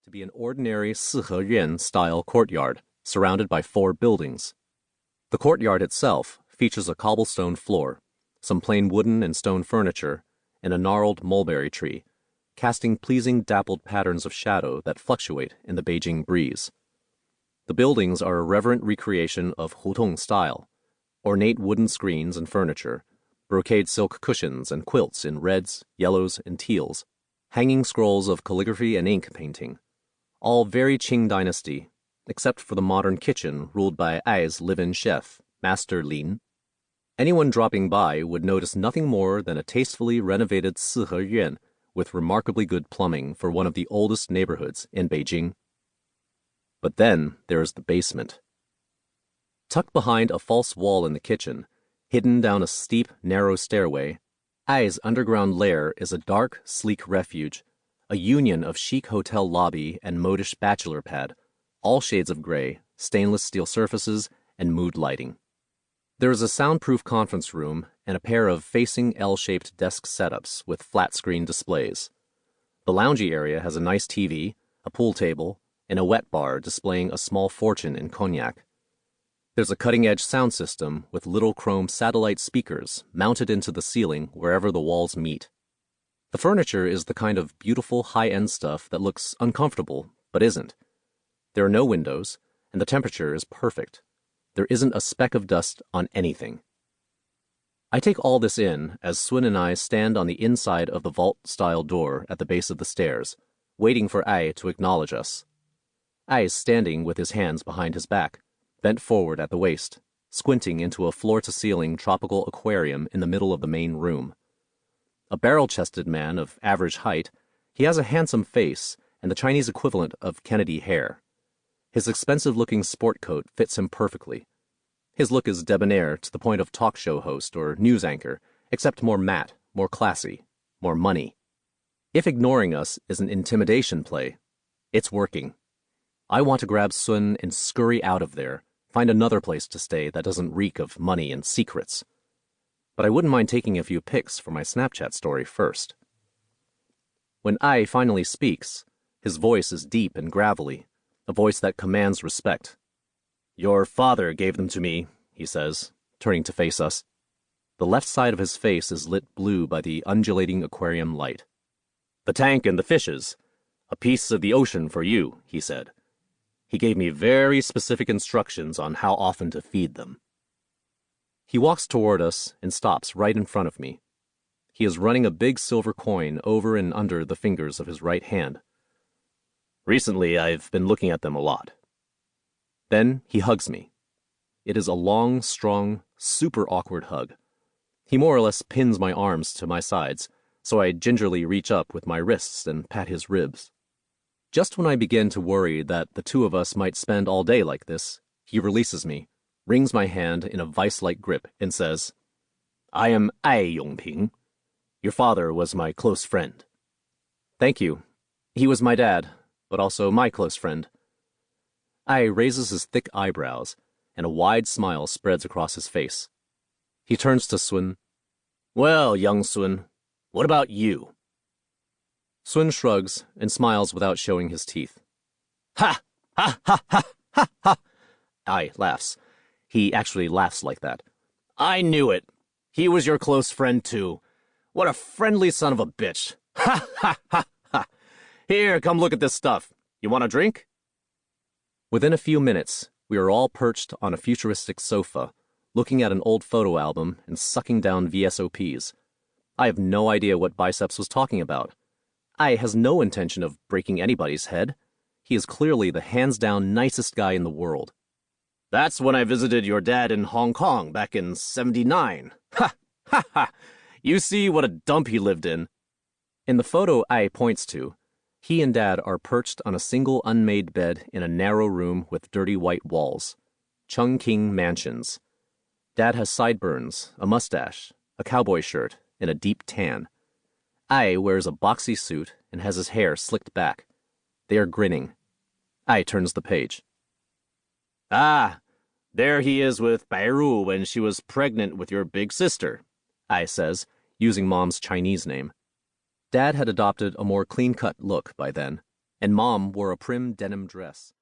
to be an ordinary 四合院-style courtyard surrounded by 4 buildings. The courtyard itself features a cobblestone floor, some plain wooden and stone furniture, and a gnarled mulberry tree, casting pleasing dappled patterns of shadow that fluctuate in the Beijing breeze. The buildings are a reverent recreation of hutong style, ornate wooden screens and furniture, brocade silk cushions and quilts in reds, yellows, and teals, hanging scrolls of calligraphy and ink painting, all very Qing dynasty, except for the modern kitchen ruled by Ai's live-in chef, Master Lin. Anyone dropping by would notice nothing more than a tastefully renovated 四合院 with remarkably good plumbing for one of the oldest neighborhoods in Beijing. But then there is the basement. Tucked behind a false wall in the kitchen, hidden down a steep, narrow stairway, Ai's underground lair is a dark, sleek refuge, a union of chic hotel lobby and modish bachelor pad, all shades of gray, stainless steel surfaces, and mood lighting. There is a soundproof conference room and a pair of facing L-shaped desk setups with flat-screen displays. The loungy area has a nice TV, a pool table, and a wet bar displaying a small fortune in cognac. There's a cutting-edge sound system with little chrome satellite speakers mounted into the ceiling wherever the walls meet. The furniture is the kind of beautiful high-end stuff that looks uncomfortable, but isn't. There are no windows, and the temperature is perfect. There isn't a speck of dust on anything. I take all this in as Sun and I stand on the inside of the vault-style door at the base of the stairs, waiting for Ai to acknowledge us. Ai is standing with his hands behind his back, bent forward at the waist, squinting into a floor-to-ceiling tropical aquarium in the middle of the main room. A barrel-chested man of average height, he has a handsome face and the Chinese equivalent of Kennedy hair. His expensive-looking sport coat fits him perfectly. His look is debonair to the point of talk show host or news anchor, except more matte, more classy, more money. If ignoring us is an intimidation play, it's working. I want to grab Sun and scurry out of there, find another place to stay that doesn't reek of money and secrets. But I wouldn't mind taking a few pics for my Snapchat story first. When Ai finally speaks, his voice is deep and gravelly, a voice that commands respect. "Your father gave them to me," he says, turning to face us. The left side of his face is lit blue by the undulating aquarium light. "The tank and the fishes. A piece of the ocean for you," he said. "He gave me very specific instructions on how often to feed them." He walks toward us and stops right in front of me. He is running a big silver coin over and under the fingers of his right hand. "Recently, I've been looking at them a lot." Then he hugs me. It is a long, strong, super awkward hug. He more or less pins my arms to my sides, so I gingerly reach up with my wrists and pat his ribs. Just when I begin to worry that the two of us might spend all day like this, he releases me, wrings my hand in a vice-like grip, and says, "I am Ai Yongping. Your father was my close friend." "Thank you. He was my dad, but also my close friend." Ai raises his thick eyebrows, and a wide smile spreads across his face. He turns to Sun. "Well, young Sun, what about you?" Sun shrugs and smiles without showing his teeth. "Ha! Ha! Ha! Ha! Ha! Ha!" Ai laughs. He actually laughs like that. "I knew it. He was your close friend, too. What a friendly son of a bitch. Ha! Ha! Ha! Ha! Here, come look at this stuff. You want a drink?" Within a few minutes, we are all perched on a futuristic sofa, looking at an old photo album and sucking down VSOPs. I have no idea what Biceps was talking about. Ai has no intention of breaking anybody's head. He is clearly the hands-down nicest guy in the world. "That's when I visited your dad in Hong Kong back in '79. Ha! Ha! Ha! You see what a dump he lived in." In the photo Ai points to, he and Dad are perched on a single unmade bed in a narrow room with dirty white walls. Chungking Mansions. Dad has sideburns, a mustache, a cowboy shirt, and a deep tan. Ai wears a boxy suit and has his hair slicked back. They are grinning. Ai turns the page. "Ah, there he is with Bairu when she was pregnant with your big sister," Ai says, using Mom's Chinese name. Dad had adopted a more clean-cut look by then. and Mom wore a prim denim dress.